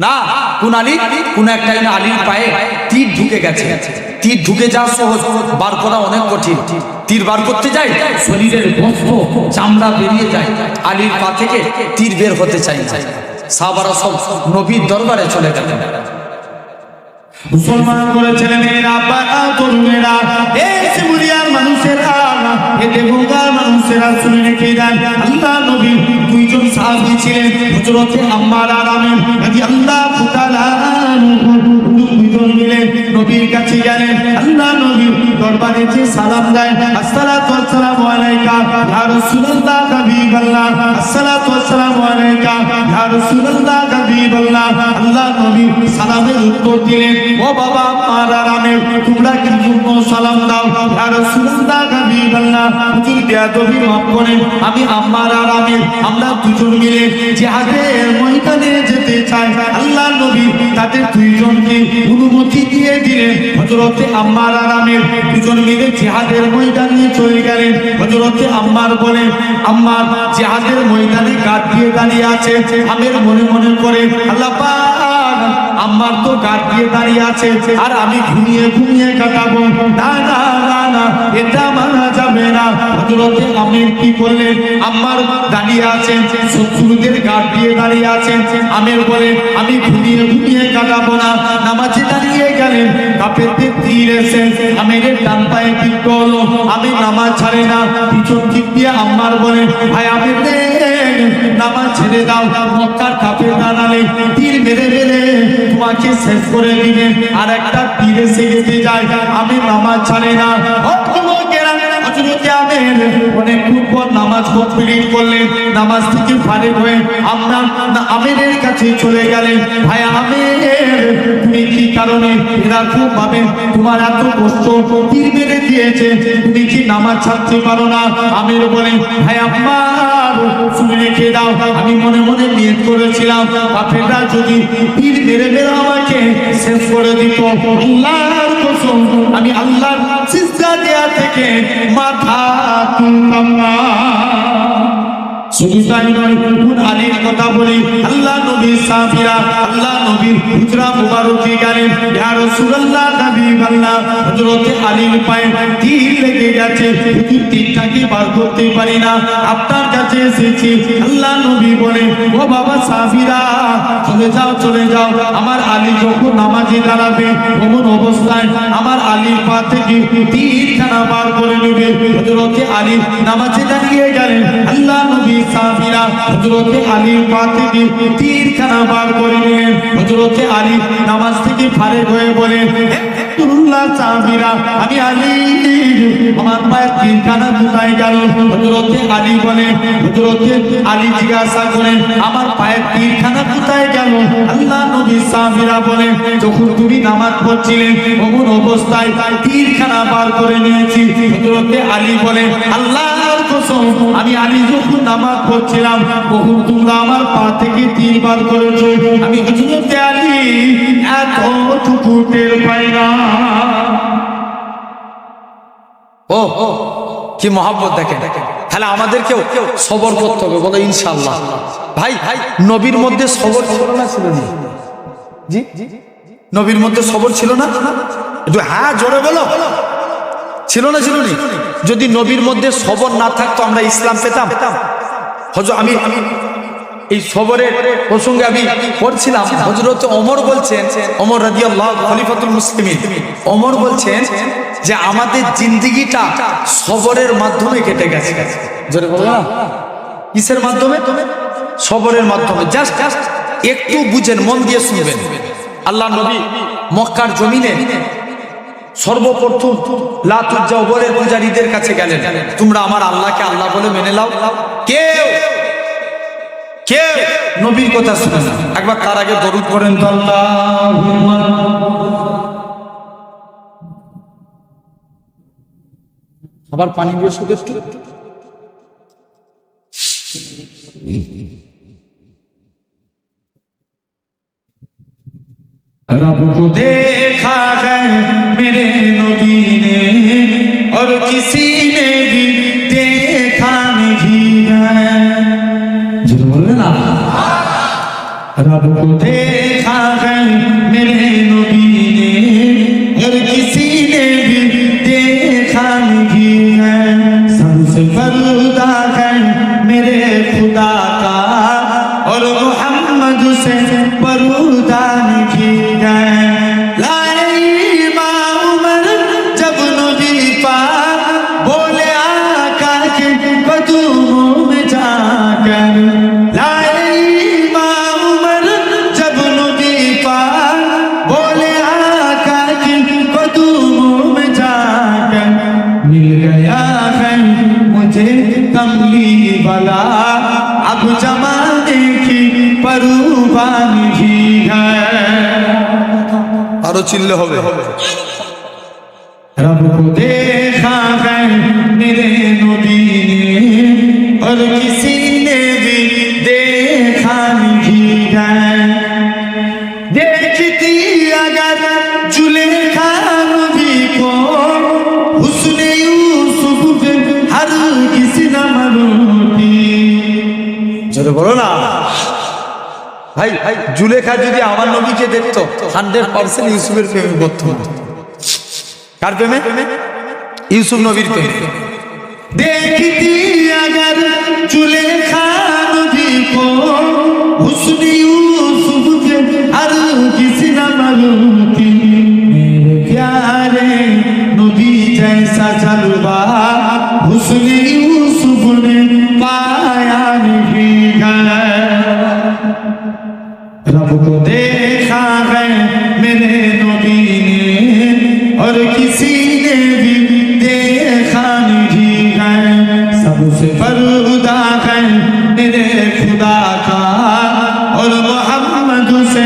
না, কোন আলী? কোন একটা আলীর পায়ে তীর ঢুকে গেছে। তীর ঢুকে যাওয়া সহজ, বার করা অনেক কঠিন। তীর বার করতে যায়, শরীরের গোস্ত চামড়া বেরিয়ে যায়, আলীর পা থেকে তীর বের হতে চাই। সাহাবারা সব নবীর দরবারে চলে গেলেন। মুসলমান করে ছেলে মেয়েরা, বাবা তরুণেরা, এই শিমুলিয়ার মানুষেরা, এই দেবঙ্গার মানুষেরা শুনে রেখে দেন, আল্লাহ নবী দুইজন সাহাবী ছিলেন, হযরতে আম্মার আর আমির রাদিয়াল্লাহু তাআলা দুইজন মিলে নবীর কাছে গেলেন। আল্লাহ নবী দরবারে যে সালাম দেয়, আসসালাতু ওয়াসসালামু আলাইকা ইয়া রাসূলুল্লাহ হাবিবাল্লাহ, আসসালাতু ওয়াসসালামু আলাইকা ইয়া রাসূলুল্লাহ হাবিবাল্লাহ। আল্লাহ নবী সালামের উত্তর দিলেন, ও বাবা আম্মার আর আমির, তোমরা কি জন্য সালাম দাও? ইয়া রাসূলুল্লাহ হাবিবাল্লাহ, হুজুর বেয়াদবি মাফ করেন, আমি আম্মার আর আমির, আমরা দুজন মিলে জিহাদের ময়দানে যেতে চাই। আল্লাহ নবী তাদের দুইজনকে অনুমতি দিয়ে দিলেন। হযরতে আম্মার আর আমির দুজন মিলে জিহাদের ময়দানে চলে গেলেন। হযরতে আম্মার বলেন, আম্মার জিহাদের ময়দানে গার্ড দিয়ে দাঁড়িয়ে আছে। আমির মনে মনে করে, আল্লাহ পাক, আম্মার তো গার্ড দিয়ে দাঁড়িয়ে আছে আর আমি ঘুমিয়ে ঘুমিয়ে কাটাবো, না না না না, এটা মানা যাবে না। হযরতে আমির কি করলেন? আম্মার দাঁড়িয়ে আছেন, শত্রুদের গার্ড দিয়ে দাঁড়িয়ে আছেন। আমির বলে, আমি ঘুমিয়ে ঘুমিয়ে কাটাবো না, নামাজে দাঁড়িয়ে গেলেন। কাফেরদের তীর এসে আমিরের ডান পায়ে টিক করলো, আমি নামাজ ছাড়ে না। পিছন দিক দিয়ে আম্মার বলে, ভাই আমির রে, নামাজ ছেড়ে দাও, মক্কার কাফের দাঁড়ালে তীর মেরে মেরে তোমাকে শেষ করে দিবে। আর একটা তীর এসে গেছে যায়, আমি নামাজ ছাড়ে না। অনেকক্ষণ পর নামাজ কমপ্লিট করলেন, নামাজ থেকে ফারেক হয়ে আমরা আমিরের কাছে চলে গেলেন। ভাই আমির, তুমি কি কারণে এরকম ভাবে তোমার এত কষ্ট তীর মেরে দিয়েছে, তুমি কি নামাজ ছাড়তে পারো না? আমির বলেন, ভাই আম্মার, শুনে রেখে দাও, আমি মনে মনে নিয়ত করেছিলাম কাফেররা যদি তীর মেরে মেরে আমাকে শেষ করে দিত, আল্লাহর কসম আমি আল্লাহর সিজদা দেয়া থেকে মাথা তুলতাম না। শুধু তাই নয়, কোন আলীর কথা বলি, আল্লাহ নবীর সাহাবীরা আল্লাহ নবীর হুজরা মুবারকে গেলেন, ইয়া রাসূলুল্লাহ হাবিবাল্লাহ, হযরতে আলীর পায়ে তীর লেগে গেছে, হুজুর তীরটাকে বার করতে পারি না, আপনার কাছে এসেছি। আল্লাহ নবী বলে, ও বাবা সাহাবীরা, চলে যাও চলে যাও, আমার আলী যখন নামাজে দাঁড়াবে এমন অবস্থায় আমার আলীর পা থেকে তীরখানা বার করে নেবে। হযরতে আলী নামাজে দাঁড়িয়ে গেলেন। আল্লাহ নবী সাহাবীরা হযরতে আলীর পা থেকে তীরখানা বার করে নিলেন। হযরতে আলী নামাজ থেকে ফারেক হয়ে বলেন, সাহাবীরা, আমি আলী, আমার পায়ের তীরখানা কোথায় গেল? হযরতে আলী বলে, হযরতে আলী জিজ্ঞাসা করেন, আমার পায়ের তীরখানা কোথায় গেল? আল্লাহ নবী সাহাবীরা বলে, যখন তুমি নামাজ পড়ছিলেন এমন অবস্থায় তীরখানা বার করে নিয়েছি। হযরতে আলী বলে, আল্লাহর কসম আমি আলী যখন নামাজ পড়ছিলাম তখন তোমরা আমার পা থেকে তীর বার করেছো, আমি হযরতে আলী এতটুকু টের পাই না। ও কি মহব্বত দেখেন। তাহলে আমাদেরকেও সবর করতে হবে, বলো ইনশাআল্লাহ। ভাই নবীর মধ্যে সবর ছিল না, ছিল না? জি, নবীর মধ্যে সবর ছিল না? হ্যাঁ জোরে বলো, ছিল না? ছিল না? যদি নবীর মধ্যে সবর না থাকতো আমরা ইসলাম পেতাম? আমি এই সবরের প্রসঙ্গে আমি পড়ছিলাম, হযরত ওমর বলছেন, ওমর রাদিয়াল্লাহু খলিফাতুল মুসলিমিন, ওমর বলছেন যে আমাদের জিন্দেগিটা সবরের মাধ্যমে কেটে গেছে। জোরে বলো না, কিসের মাধ্যমে? সবরের মাধ্যমে। জাস্ট একটু বুঝেন, মন দিয়ে শুনবেন। আল্লাহ নবী মক্কার জমিনে সর্বপ্রথম লাত উজ্জা ওবরের পূজারীদের কাছে গেলেন, তোমরা আমার আল্লাহকে আল্লাহ বলে মেনে নাও। কেউ কেউ নবীর কথা শুনে না। একবার তার আগে দরুদ করেন তো, আল্লাহুম্মা। আবার পানি দিয়ে শুধু একটু। रब को देखा है मेरे नबी ने और किसी ने भी देखा नहीं है। जो बोले ना, रब को देखा है मेरे नबी ने और किसी ने भी देखा नहीं है सबसे पर्दा है मेरे खुदा का और मोहम्मद से पर्दा नहीं है लाए इमाम उमर जब नबी पाक बोले आका के कदमों में जाकर लाए इमाम उमर जब नबी पाक बोले आका के कदमों में जाकर मिल गया है मुझे कमली वाला अब जमाने की परवानी ही है আরো চিল্লে হবে रब को देखा है मेरे नबी ने और किसी ने भी देखा नहीं है देखती अगर जुलेखा नबी को हुस्न यूसुफ पे हर किसी न मरूती জোরে বলো না ভাই জুলেখা যদি আমার নবীকে দেখতো 100% ইউসুফের প্রেমে পড়তো কার প্রেমে ইউসুফ নবীর প্রেমে देखती अगर जुलेखा नबी को हुस्न यूसुफ के हर किसी न मरूती मेरे प्यारे नबी जैसा जलवा हुस्न यूसुफ ने पाया नहीं है रब को देखा है मेरे नबी ने और किसी ने भी देखा नहीं है सबसे पर्दा है मेरे खुदा का और मोहम्मद से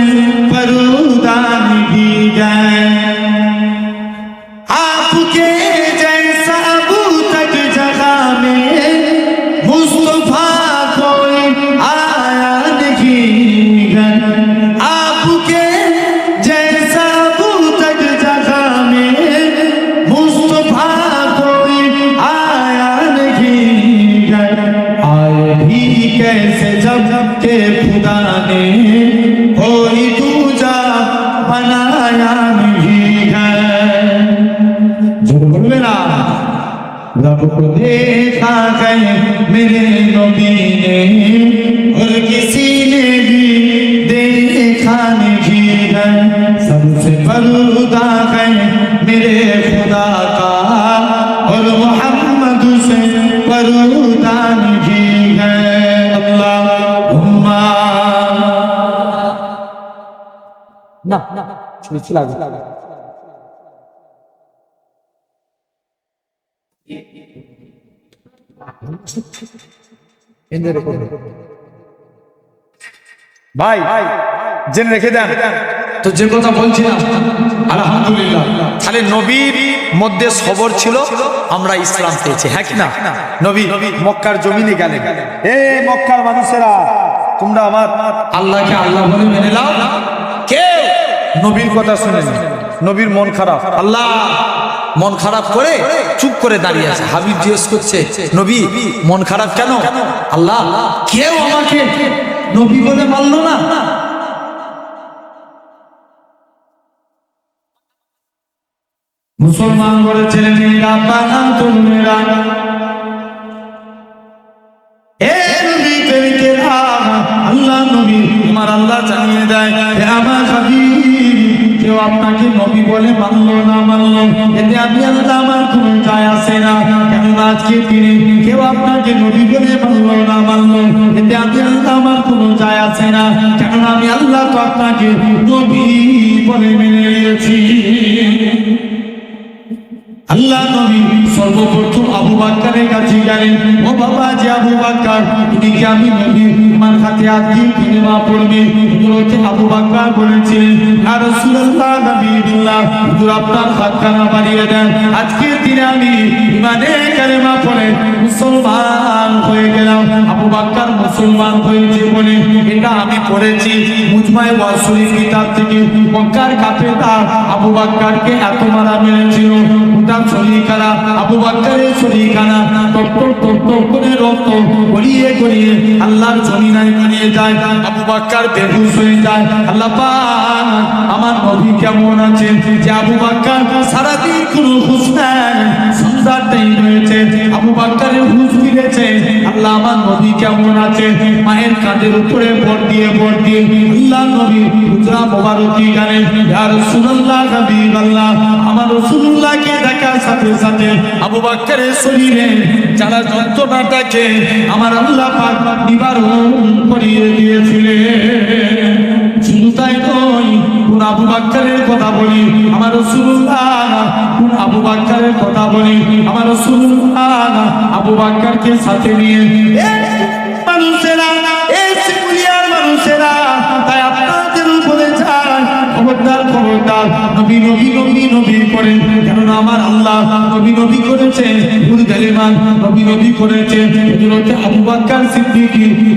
पर्दा नहीं है आपके जैसा अबू तक जगह में मुस्तफा कोई आया नहीं है आपके जैसा अबू तक जगह में मुस्तफा कोई आया नहीं है आए भी कैसे जब के खुदा ने कोई दूजा बनाया नहीं है जो बोले ना रब को देखा है मेरे नबी ने और किसी ने भी देखा नहीं है सबसे पर्दा है मेरे खुदा का और मोहम्मद से पर्दा नहीं है अल्लाहुम्मा না শুনেছি লাগে ভাই জেনে রেখে দেন তো যে কথা বলছিলাম আলহামদুলিল্লাহ তাহলে নবীর মধ্যে সবর ছিল আমরা ইসলাম পেয়েছি হ্যাঁ কি না নবী মক্কার জমিনে গেলেন এ মক্কার মানুষেরা তোমরা আমার আল্লাহকে আল্লাহ বলে মেনে নাও কে নবীর কথা শুনেন নবীর মন খারাপ আল্লাহ মন খারাপ করে চুপ করে দাঁড়িয়ে আছে হাবিব জিজ্ঞেস করছে নবী মন খারাপ কেন আল্লাহ কেউ আমাকে নবী বলে মানলো না মুসলমান বলেছিলেন মেরা বানা তোমরা এ নবী প্রেমিকেরা আল্লাহ নবী আমার আল্লাহ জানিয়ে দেয় হে আমার হাবিব কেউ আপনাকে নবী বলে মানলো না মানলো এতে আমি আল্লাহ আমার কোনো যায় আসে না কেননা আজকে দিনে কেউ আপনাকে নবী বলে মানলো না মানলো এতে আমি আল্লাহ আমার কোনো যায় আসে না কেননা আমি আল্লাহ তো আপনাকে নবী বলে মেনে নিয়েছি আল্লাহ নবী সর্বপ্রথম আবু বকরের কাছে গেলেন ও বাবা যে আবু বকর তুমি কি আমি নবী আমার হাতে আজকে কালেমা পড়বে হযরত আবু বকর বলেছিলেন ইয়া রাসূলুল্লাহ নবীল্লাহ হুজুর আপনার হাতখানা বাড়িয়ে দেন আজকে দিনে আমি ইমানে কালেমা পড়ে মুসলমান হয়ে গেলাম আবু বকর মুসলমান হয়েছে বলে এটা আমি পড়েছি মুজমায়ে ওয়াসিল কিতাব থেকে মক্কার কাফেররা আবু বকরকে এত মারা মেরেছিল শরীখানা আবু বকরের শরীখানা টপ টপ টপ টপ করে রক্ত গড়িয়ে গড়িয়ে নিয়ে আল্লাহর জমিনায় দাঁড়িয়ে যায়। আবু বকর বেহুশ হয়ে যায়। আল্লাহ পাক আমার নবী কেমন আছে যে আবু বকর সারাদিন কোনো হুঁশ নাই, সংসারটাই রয়েছে, আবু বকরের হুঁশ ফিরেছে। আল্লাহ আমার নবী কেমন আছে, মায়ের কাঁধের উপরে ভর দিয়ে আল্লাহ নবী হুজরা মোবারকি গানে ইয়া রাসূলুল্লাহ হাবিবাল্লাহ, আমার রাসূলুল্লাহকে দেখার সাথে সাথে আবু বকরের শরীরে যারা যন্ত্রণাটাকে আমার আল্লাহ পাক নিবারণ করিয়ে দিয়েছিলেন। শুধু তাই নয়, কোন আবু বকরের কথা বলি আমার রাসূলুল্লাহ, কোন আবু বকরের কথা বলি আমার রাসূলুল্লাহ আবু বকরকে সাথে নিয়ে মানুষেরা এই সিকুলিয়ার মানুষেরা তাই আপনাদের উপরে যায় খবরদার নবী নবী নবী নবী করেন, কেননা আমার আল্লাহ নবী নবী করেছে হুর গালিমান নবী নবী করেছে, হযরত আবু বকর সিদ্দিক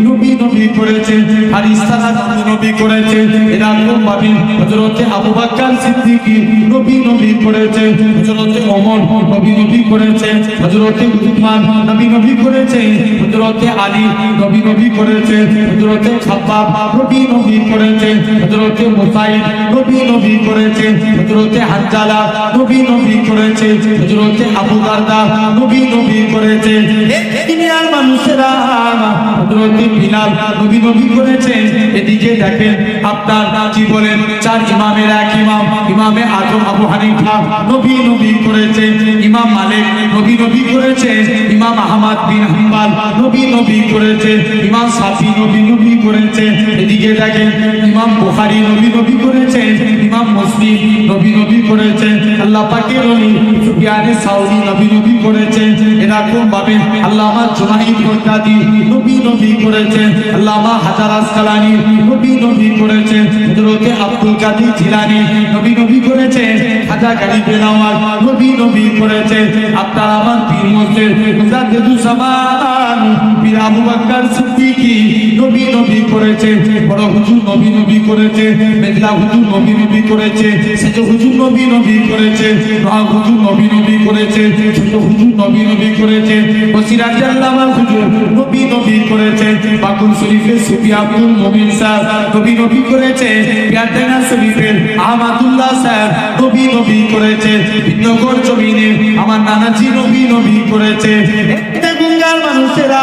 নবী নবী করেছে, ফারিস্তা নবী নবী করেছে, এরকম ভাবে হযরত আবু বকর সিদ্দিক নবী নবী করেছে, হযরত ওমর নবী নবী করেছে, হযরত উসমান নবী নবী করেছে, হযরত আলী নবী নবী করেছে, হযরত খাব্বাব নবী নবী করেছে, হযরত মুসাইদ নবী নবী করেছে, হযরত হানজালা নবী নবী করেছে, হযরত আবু দারদা নবী নবী করেছে। এই দুনিয়ার মানুষেরা হযরত বিলাল নবী নবী করেছে। এদিকে দেখেন আপনার জীবনের চার ইমামের এক ইমাম ইমামে আজম আবু হানিফা নবী নবী করেছে, ইমাম মালিক নবী নবী করেছে, ইমাম আহমদ বিন হাম্বল নবী নবী করেছে, ইমাম শাফি নবী নবী করেছে। এদিকে দেখেন ইমাম বুখারী নবী নবী করেছে, ইমাম মুসলিম নবী নবী করেছে, আল্লাহ পাকের ওলি সুফিয়ানে সাউরি নবী নবী করেছে। এরকম ভাবে আল্লামা জুনাইদ বাগদাদি নবী নবী করেছে, আল্লামা হাজার আসকালানি নবী নবী করেছে, হযরত আব্দুল কাদের জিলানী নবী নবী করেছে, খাজা গরিব নওয়াজ নবী নবী করেছে। আপনার আমার পীর মুর্শিদ মুজাদ্দিদুস জামান পীর আবু বকর সিদ্দিক নবী নবী করেছে, বড় হুজুর নবী নবী করেছে, মেঘলা হুজুর নবী নবী করেছে, সেজ হুজুর নবী নবী করেছে, রাহ হুজুর নবী নবী করেছে, ছোট হুজুর নবী নবী করেছে, বসিরাত আল্লামা হুজুর নবী নবী করেছে, বাকুল শরীফে সুফি আব্দুল মুমিন সাহেব নবী নবী করেছে, গাতেনা শরীফের আহমদুল্লাহ সাহেব নবী নবী করেছে, বিনগর জমিনে আমার নানাজি নবী নবী করেছে। এটা গুঙ্গার মানুষেরা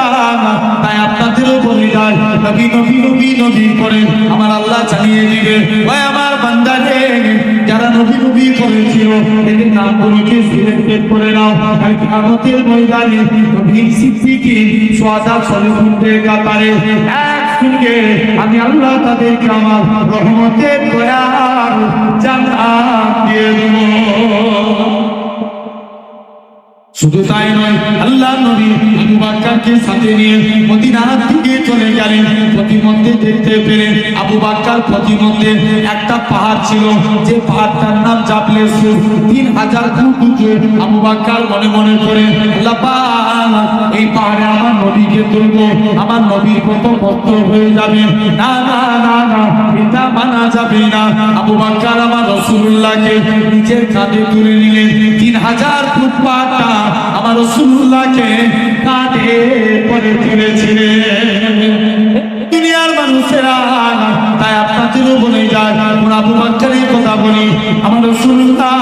তাই আপনাদেরও বলে যায় নবী নবী নবী নবী করে আমার আল্লাহ জানিয়ে দিবে, ওই আমার বান্দারে যারা নবী নবী করেছিল এদের নামগুলোকে সিলেক্টেড করে নাও, আর কিয়ামতের ময়দানে নবী সিদ্দিকী সুহাদা সলিহুদের কাতারে একসঙ্গে আমি আল্লাহ তাদেরকে আমার রহমতের দয়ার জান্নাত দিয়ে দেব। শুধু তাই নয়, আল্লাহ নবী আবু বকরকে সাথে নিয়ে মদিনার দিকে চলে গেলেন। প্রতিমধ্যে দেখতে পেলেন আবু বকর প্রতিমধ্যে একটা পাহাড় ছিল, যে পাহাড়টার নাম জাবলে সুর, 3000 ফুট উঁচু। আবু বকর মনে মনে করে আল্লাহ পাক এই পাহাড়ে আমার নবীকে তুলবো, আমার নবীর কত কষ্ট হয়ে যাবে, না না না না এটা মানা যাবে না। আবু বকর আমার রাসূলুল্লাহকে নিজের কাঁধে তুলে নিলেন, 3000 ফুট পাহাড়টা আমার রাসূলুল্লাহকে কাঁধে করে তুলেছিলেন। দুনিয়ার মানুষেরা তাই আপনাদেরও বলে যায় কোন আবু বকরের কথা বলি আমার রাসূলুল্লাহ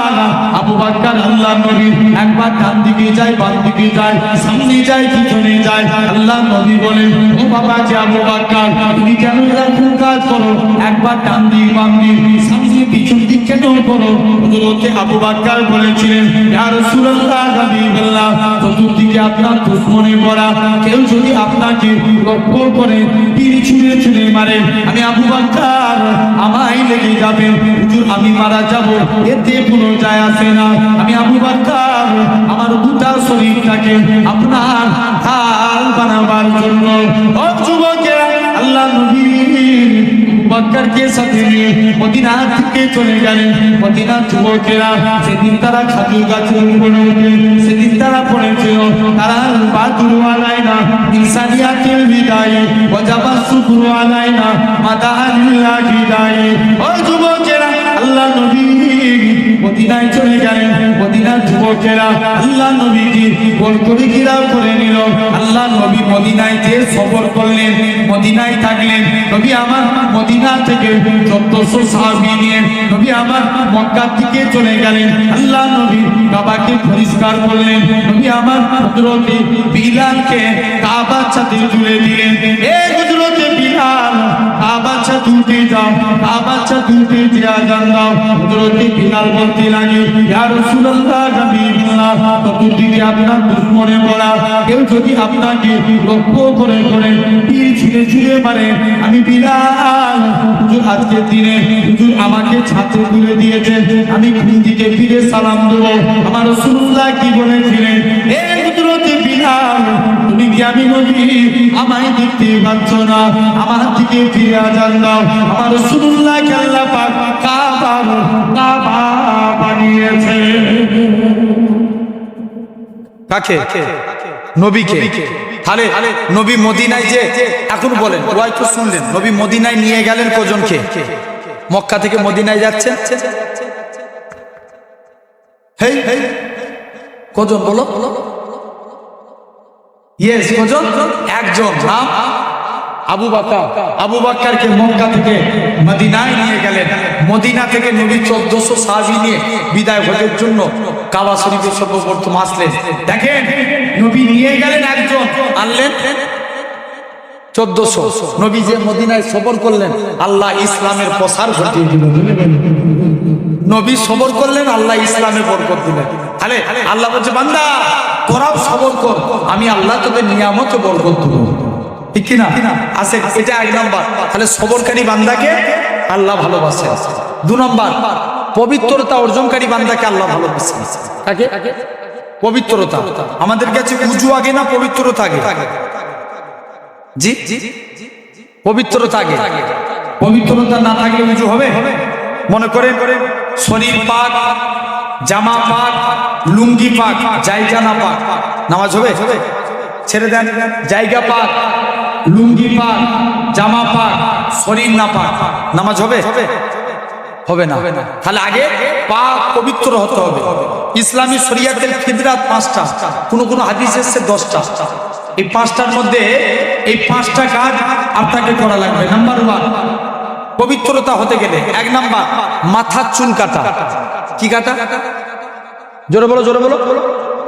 আবু বকর আল্লাহ নবী একবার ডান দিকে যায়, বাম দিকে যায়, সামনে যায়, পিছনে যায়। আল্লাহ নবী বলেন, ও বাবা যে আবু বকর তুমি কেন এরকম কাজ করো, একবার ডান দিক বাম দিক সামনে পিছন দিক কেন করো? হযরত আবু বকর বলেছিলেন, ইয়া রাসূলুল্লাহ হাবিবাল্লাহ চতুর্দিকে আপনার দুশমনে ভরা, কেউ যদি আপনাকে লক্ষ্য করে তীর ছুঁড়ে ছুঁড়ে মারে আমি আবু বকর আমায় লেগে যাবে, হুজুর আমি মারা যাব, এতে কোনো যায় আসে না। আমি আবু বকর আমার গোটা শরীরটাকে আপনার ঢাল বানাবার জন্য। ও যুবকেরা, আল্লাহ নবী বকরকে সাথে নিয়ে মদিনা থেকে চলে গেলেন। মদিনার যুবকেরা সেদিন তারা খাজুর গাছের উপরে উঠে সেদিন তারা পড়েছিল তারা বাদুর আলাইনা ইনসানিয়াতুল বিদায় ওয়াজাবা শুকরু আলাইনা মাদানিল্লাহি দাই। ও যুবকেরা, আল্লাহ নবী মদিনায় চলে গেলেন। মদিনার যুবকেরা আল্লাহ নবীজি বল করে ঘেরাও করে নিল। আল্লাহ নবী মদিনায় যে সফর করলেন, মদিনায় থাকলেন। নবী আমার মদিনা থেকে 1400 সাহাবী নিয়ে নবী আমার মক্কা থেকে চলে গেলেন। আল্লাহ নবী কাবাকে পরিষ্কার করলেন। নবী আমার হযরত বিলালকে কাবার সাথে জুড়ে দিলেন। এই হযরত বিলাল কাবার সাথে তুলতে যাও, কাবার সাথে তুলতে যে আযান দাও। হযরত বিলাল বলতে লাগে, ইয়া রাসূলুল্লাহ, হাবিবুল্লাহ, চতুর্দিকে আপনার দুশমনে বলা, কেউ যদি আপনাকে লক্ষ্য করে করে তীর ছুঁড়ে ছুঁড়ে মারে, আমি বিলাল হুজুর আজকের দিনে হুজুর আমাকে ছাত্র তুলে দিয়েছে, আমি কোন দিকে ফিরে সালাম দেবো? আমার রাসূলুল্লাহ কি বলেছিলেন? এ হযরত বিলাল, তুমি কি আমি নবী আমায় দেখতে পাচ্ছ না? আমার দিকে ফিরে আযান দাও। আমার রাসূলুল্লাহ কে আল্লাহ পাক কাবা বানিয়েছে। কাকে? নবীকে। তাহলে নবী মদিনায় যে এখন বলেন, ওয়াই তো শুনলেন, নবী মদিনায় নিয়ে গেলেন কজনকে? মক্কা থেকে মদিনায় যাচ্ছেন হেই কজন বলো? ইয়েস, কজন? একজন, নাম আবু বকর। আবু বকরকে মক্কা থেকে মদিনায় নিয়ে গেলেন। মদিনা থেকে নবী 1400 সাহাবী নিয়ে বিদায় হজের জন্য কাবা শরীফে সর্বপ্রথম আসলেন। দেখেন, নবী নিয়ে গেলেন একজন, আনলেন 1400। নবী যে মদিনায় সফর করলেন, আল্লাহ ইসলামের প্রসার ঘটিয়ে দিলেন। নবী সবর করলেন, আল্লাহ ইসলামে বরকত দিলেন। তাহলে আল্লাহ বলছে, বান্দা তোরাও সবর কর, আমি আল্লাহ তোদের নিয়ামতে বরকত দেব। ঠিক কিনা? আছে, এটা এক নাম্বার। তাহলে সবরকারী বান্দাকে আল্লাহ ভালোবাসে। 2 নাম্বার, পবিত্রতা অর্জনকারী বান্দাকে আল্লাহ ভালোবাসে। তাকে পবিত্রতা, আমাদের কাছে উজু আগে না পবিত্রতা আগে? জি, পবিত্রতা আগে। পবিত্রতা না থাকলে উজু হবে? মনে করে শরীর পাক, জামা পাক, লুঙ্গি পাক, জায়গা না পাক, নামাজ হবে? ছেড়ে দেন। জায়গা পাক, লুঙ্গি পাক, জামা পাক, শরীর না পাক, নামাজ হবে? হবে না। তাহলে আগে পাক পবিত্র হতে হবে। ইসলামী শরিয়াতের ফিদরাত 5টা, কোন কোন হাদিস এসেছে 10টা। এই 5টার মধ্যে এই 5টা কাজ আপনাকে করা লাগবে। নাম্বার 1, পবিত্রতা হতে গেলে 1 নাম্বার মাথার চুল কাটা। কি কাটা? জোরে বলো, জোরে বলো।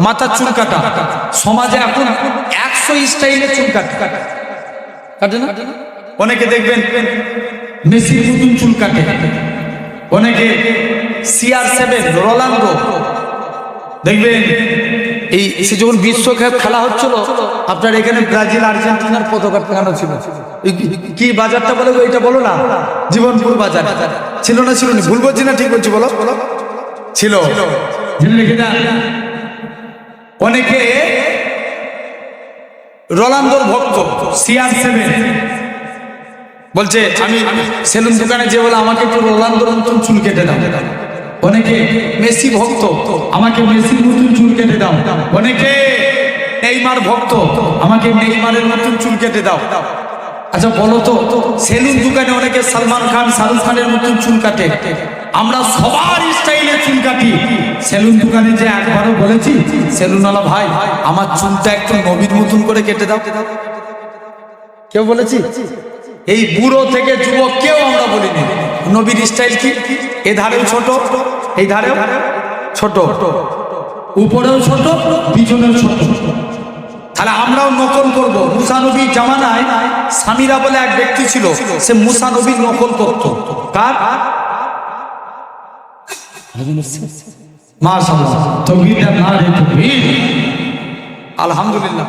মাথার চুল কাটা। সমাজে এখন 100 স্টাইলে চুল কাটে না? অনেকে দেখবেন মেসির মতন চুল কাটে, অনেকে CR7 রোনাল্ডো দেখবেন। এই সে যখন বিশ্বকাপ খেলা হচ্ছিল, আপনার এখানে ব্রাজিল আর্জেন্টিনার পতাকা টাঙানো ছিল। কি বাজারটা বলে এটা বলো না? জীবনপুর বাজার ছিল না? ছিল না? ভুল বলছি না ঠিক বলছি? বলো বলো। ছিল। অনেকে রোনাল্ডোর ভক্ত, CR7 বলছে, আমি সেলুন দোকানে যে বলে আমাকে একটু রোনাল্ডোর মতন চুল কেটে দাও। অনেকে মেসি ভক্ত, আমাকে মেসির মতন চুল কেটে দাও। অনেকে নেইমার ভক্ত, আমাকে নেইমারের মতন চুল কেটে দাও। আচ্ছা বলো তো, সেলুন দোকানে অনেকে সালমান খান, শাহরুখ খানের মতন চুল কাটে, আমরা সবার স্টাইলে চুল কাটি। সেলুন দোকানে যে একবারও বলেছি, সেলুনওয়ালা ভাই আমার চুলটা একটু নবীর মতন করে কেটে দাও? কেউ বলেছি? এই বুড়ো থেকে যুবক কেউ আমরা বলিনি। নবীর স্টাইল কি? এ ধারেও ছোট, এই ধারেও ছোট, উপরেও ছোট, পিছনেও ছোট। তাহলে আমরাও নকল করব। মুসা নবীর জামানায় সামিরা বলে এক ব্যক্তি ছিল, সে মুসা নবীর নকল করত। কার? মাশাআল্লাহ, তাওহীদের নারে তাকবীর, আলহামদুলিল্লাহ।